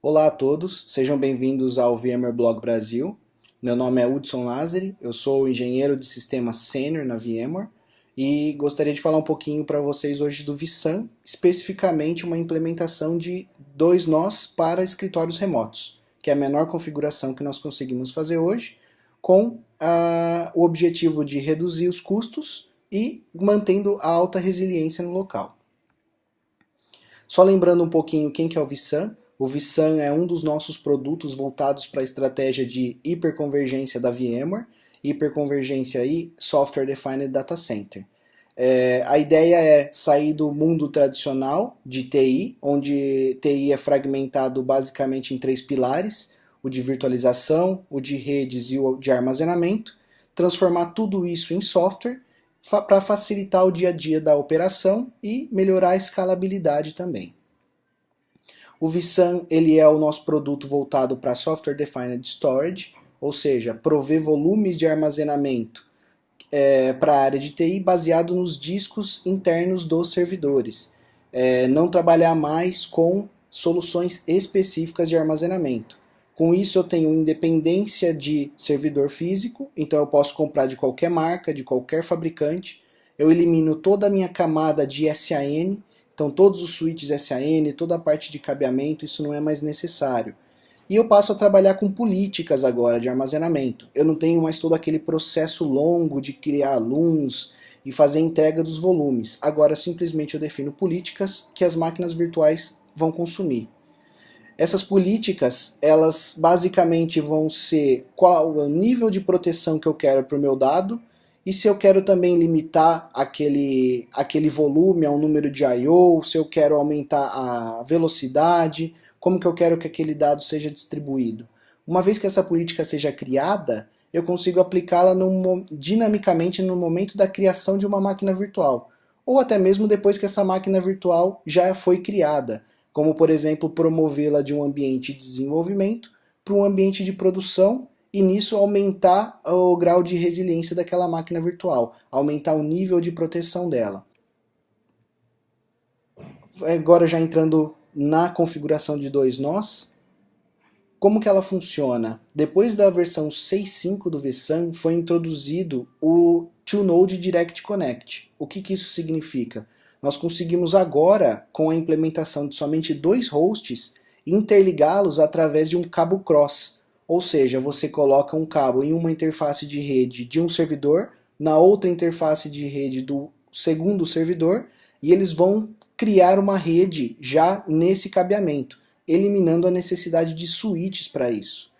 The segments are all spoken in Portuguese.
Olá a todos, sejam bem-vindos ao VMware Blog Brasil. Meu nome é Hudson Lazari, eu sou engenheiro de sistemas sênior na VMware e gostaria de falar um pouquinho para vocês hoje do vSAN, especificamente uma implementação de dois nós para escritórios remotos, que é a menor configuração que nós conseguimos fazer hoje, com o objetivo de reduzir os custos e mantendo a alta resiliência no local. Só lembrando um pouquinho quem que é o vSAN. O vSAN é um dos nossos produtos voltados para a estratégia de hiperconvergência da VMware, hiperconvergência e Software Defined Data Center. A ideia é sair do mundo tradicional de TI, onde TI é fragmentado basicamente em três pilares, o de virtualização, o de redes e o de armazenamento, transformar tudo isso em software para facilitar o dia a dia da operação e melhorar a escalabilidade também. O vSAN ele é o nosso produto voltado para Software Defined Storage, ou seja, prover volumes de armazenamento para a área de TI baseado nos discos internos dos servidores. Não trabalhar mais com soluções específicas de armazenamento. Com isso eu tenho independência de servidor físico, então eu posso comprar de qualquer marca, de qualquer fabricante. Eu elimino toda a minha camada de SAN, então todos os switches SAN, toda a parte de cabeamento, isso não é mais necessário. E eu passo a trabalhar com políticas agora de armazenamento. Eu não tenho mais todo aquele processo longo de criar LUNs e fazer a entrega dos volumes. Agora simplesmente eu defino políticas que as máquinas virtuais vão consumir. Essas políticas, elas basicamente vão ser qual é o nível de proteção que eu quero para o meu dado e se eu quero também limitar aquele volume ao número de I/O, se eu quero aumentar a velocidade, como que eu quero que aquele dado seja distribuído. Uma vez que essa política seja criada, eu consigo aplicá-la dinamicamente no momento da criação de uma máquina virtual, ou até mesmo depois que essa máquina virtual já foi criada, como por exemplo promovê-la de um ambiente de desenvolvimento para um ambiente de produção e nisso aumentar o grau de resiliência daquela máquina virtual, aumentar o nível de proteção dela. Agora já entrando na configuração de dois nós, como que ela funciona? Depois da versão 6.5 do vSAN foi introduzido o Two-Node Direct Connect. O que isso significa? Nós conseguimos agora, com a implementação de somente dois hosts, interligá-los através de um cabo cross. Ou seja, você coloca um cabo em uma interface de rede de um servidor, na outra interface de rede do segundo servidor, e eles vão criar uma rede já nesse cabeamento, eliminando a necessidade de switches para isso.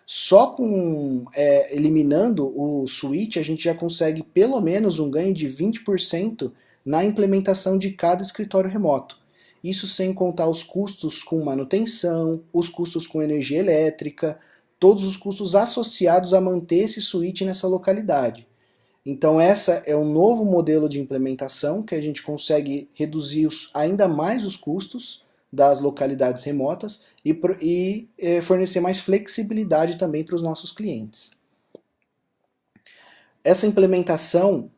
Só com eliminando o switch, a gente já consegue pelo menos um ganho de 20% na implementação de cada escritório remoto. Isso sem contar os custos com manutenção, os custos com energia elétrica, todos os custos associados a manter esse switch nessa localidade. Então essa é um novo modelo de implementação que a gente consegue reduzir ainda mais os custos das localidades remotas e fornecer mais flexibilidade também para os nossos clientes. Essa implementação,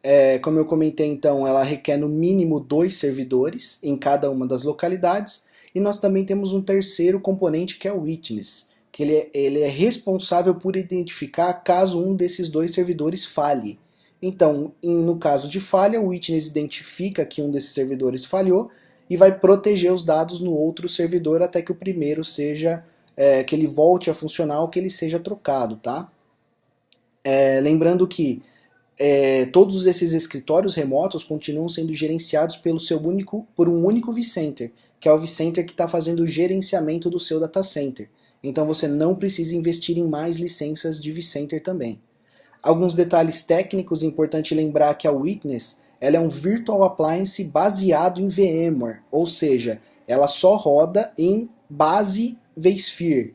como eu comentei então, ela requer no mínimo 2 servidores em cada uma das localidades e nós também temos um terceiro componente que é o Witness, que ele é responsável por identificar caso um desses dois servidores falhe. Então, no caso de falha, o Witness identifica que um desses servidores falhou e vai proteger os dados no outro servidor até que o primeiro seja, que ele volte a funcionar ou que ele seja trocado, tá? Lembrando que todos esses escritórios remotos continuam sendo gerenciados por um único vCenter, que é o vCenter que está fazendo o gerenciamento do seu data center. Então você não precisa investir em mais licenças de vCenter também. Alguns detalhes técnicos, importante lembrar que a Witness ela é um Virtual Appliance baseado em VMware, ou seja, ela só roda em base vSphere.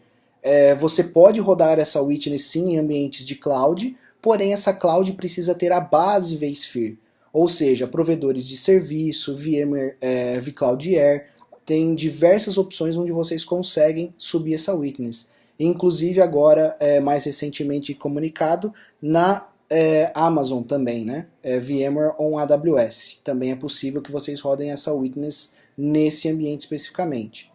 Você pode rodar essa Witness sim em ambientes de cloud, porém essa cloud precisa ter a base vSphere, ou seja, provedores de serviço, VMware, vCloud Air, tem diversas opções onde vocês conseguem subir essa Witness. Inclusive agora, mais recentemente comunicado, na Amazon também, né? VMware on AWS. Também é possível que vocês rodem essa Witness nesse ambiente especificamente.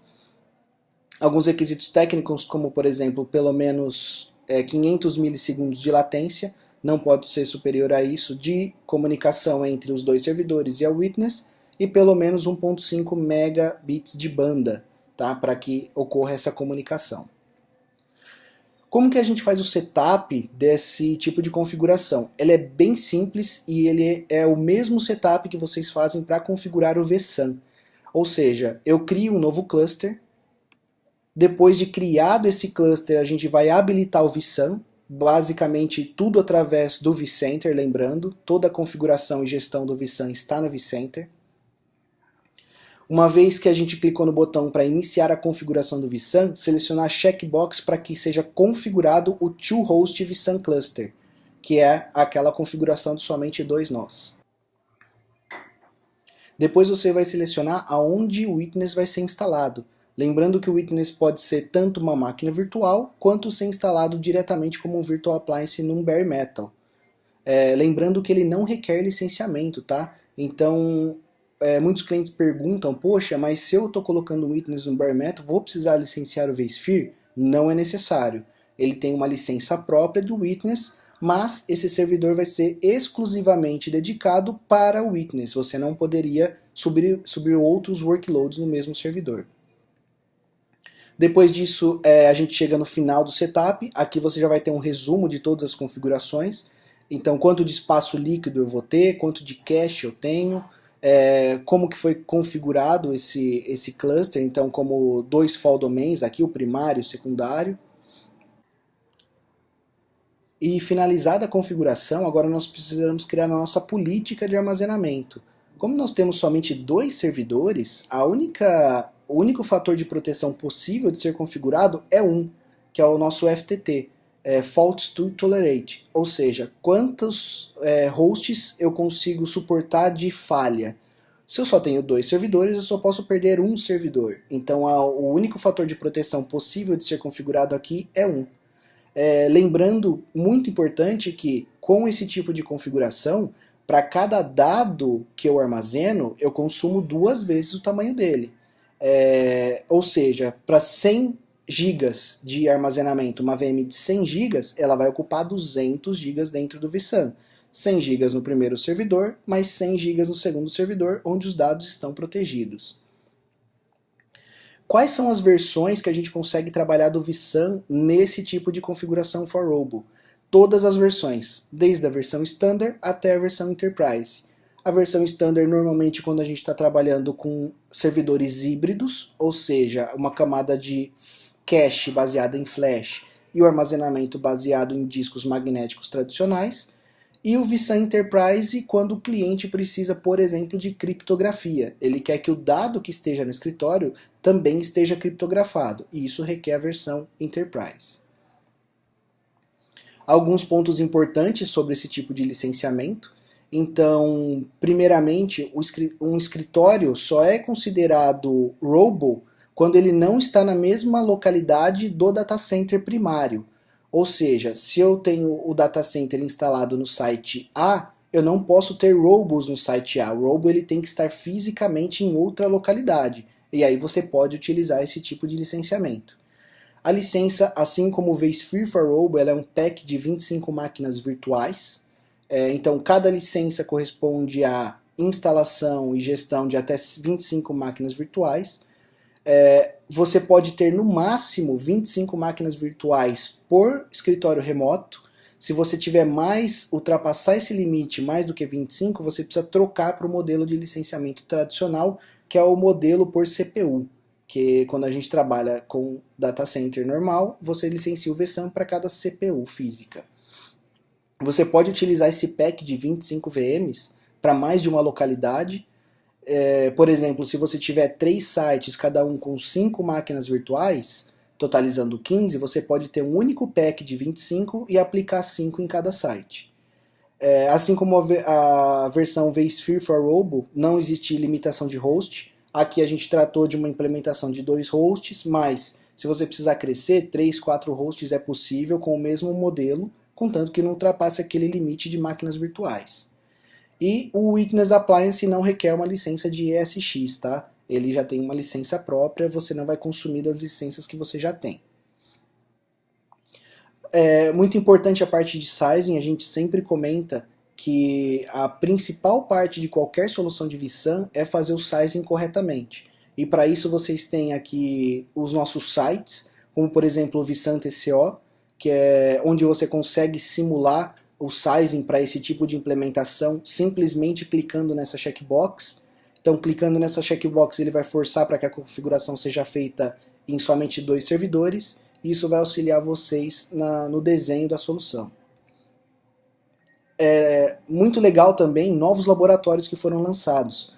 Alguns requisitos técnicos, como por exemplo, pelo menos 500 milissegundos de latência, não pode ser superior a isso, de comunicação entre os dois servidores e a witness, e pelo menos 1.5 megabits de banda, tá? Para que ocorra essa comunicação. Como que a gente faz o setup desse tipo de configuração? Ele é bem simples e ele é o mesmo setup que vocês fazem para configurar o vSAN. Ou seja, eu crio um novo cluster. Depois de criado esse cluster, a gente vai habilitar o vSAN, basicamente tudo através do vCenter, lembrando, toda a configuração e gestão do vSAN está no vCenter. Uma vez que a gente clicou no botão para iniciar a configuração do vSAN, selecionar a checkbox para que seja configurado o To-Host vSAN Cluster, que é aquela configuração de somente 2 nós. Depois você vai selecionar aonde o witness vai ser instalado. Lembrando que o witness pode ser tanto uma máquina virtual, quanto ser instalado diretamente como um Virtual Appliance num Bare Metal. Lembrando que ele não requer licenciamento, tá? Então, muitos clientes perguntam, poxa, mas se eu estou colocando um witness no Bare Metal, vou precisar licenciar o vSphere? Não é necessário. Ele tem uma licença própria do witness, mas esse servidor vai ser exclusivamente dedicado para o witness. Você não poderia subir outros workloads no mesmo servidor. Depois disso, a gente chega no final do setup. Aqui você já vai ter um resumo de todas as configurações. Então, quanto de espaço líquido eu vou ter, quanto de cache eu tenho, como que foi configurado esse cluster, então como 2 fault domains, aqui o primário e o secundário. E finalizada a configuração, agora nós precisamos criar a nossa política de armazenamento. Como nós temos somente 2 servidores, o único fator de proteção possível de ser configurado é um, que é o nosso FTT, Faults to Tolerate, ou seja, quantos hosts eu consigo suportar de falha. Se eu só tenho 2 servidores, eu só posso perder um servidor. Então o único fator de proteção possível de ser configurado aqui é 1. Lembrando, muito importante, que com esse tipo de configuração, para cada dado que eu armazeno, eu consumo 2 vezes o tamanho dele. Ou seja, para 100 GB de armazenamento, uma VM de 100 GB, ela vai ocupar 200 GB dentro do vSAN. 100 GB no primeiro servidor, mais 100 GB no segundo servidor, onde os dados estão protegidos. Quais são as versões que a gente consegue trabalhar do vSAN nesse tipo de configuração for Robo? Todas as versões, desde a versão Standard até a versão Enterprise. A versão Standard, normalmente, quando a gente está trabalhando com servidores híbridos, ou seja, uma camada de cache baseada em flash e o armazenamento baseado em discos magnéticos tradicionais. E o vSAN Enterprise, quando o cliente precisa, por exemplo, de criptografia. Ele quer que o dado que esteja no escritório também esteja criptografado, e isso requer a versão Enterprise. Alguns pontos importantes sobre esse tipo de licenciamento. Então, primeiramente, um escritório só é considerado Robo quando ele não está na mesma localidade do data center primário. Ou seja, se eu tenho o data center instalado no site A, eu não posso ter robos no site A. O robo ele tem que estar fisicamente em outra localidade. E aí você pode utilizar esse tipo de licenciamento. A licença, assim como o vSphere for Robo, ela é um pack de 25 máquinas virtuais. Então, cada licença corresponde à instalação e gestão de até 25 máquinas virtuais. Você pode ter no máximo 25 máquinas virtuais por escritório remoto. Se você tiver ultrapassar esse limite mais do que 25, você precisa trocar para o modelo de licenciamento tradicional, que é o modelo por CPU, que quando a gente trabalha com data center normal, você licencia o vSAN para cada CPU física. Você pode utilizar esse pack de 25 VMs para mais de uma localidade. Por exemplo, se você tiver 3 sites, cada um com 5 máquinas virtuais, totalizando 15, você pode ter um único pack de 25 e aplicar 5 em cada site. Assim como a versão vSphere for Robo, não existe limitação de host. Aqui a gente tratou de uma implementação de 2 hosts, mas se você precisar crescer, 3, 4 hosts é possível com o mesmo modelo, contanto que não ultrapasse aquele limite de máquinas virtuais. E o Witness Appliance não requer uma licença de ESX, tá? ele já tem uma licença própria, você não vai consumir das licenças que você já tem. É muito importante a parte de sizing, a gente sempre comenta que a principal parte de qualquer solução de vSAN é fazer o sizing corretamente. E para isso vocês têm aqui os nossos sites, como por exemplo o vSAN TCO, que é onde você consegue simular o sizing para esse tipo de implementação simplesmente clicando nessa checkbox. Então, clicando nessa checkbox, ele vai forçar para que a configuração seja feita em somente 2 servidores, e isso vai auxiliar vocês no desenho da solução. É muito legal também novos laboratórios que foram lançados.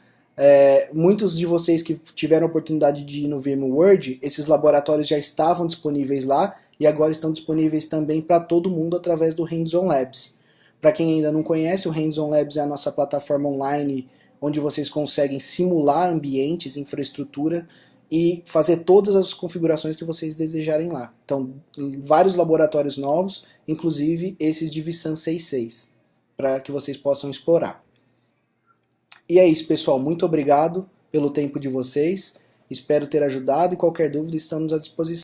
Muitos de vocês que tiveram a oportunidade de ir no VMworld, esses laboratórios já estavam disponíveis lá e agora estão disponíveis também para todo mundo através do Hands-on Labs. Para quem ainda não conhece, o Hands-on Labs é a nossa plataforma online onde vocês conseguem simular ambientes, infraestrutura e fazer todas as configurações que vocês desejarem lá. Então, vários laboratórios novos, inclusive esses de vSAN 6.6, para que vocês possam explorar. E é isso, pessoal. Muito obrigado pelo tempo de vocês. Espero ter ajudado e qualquer dúvida estamos à disposição.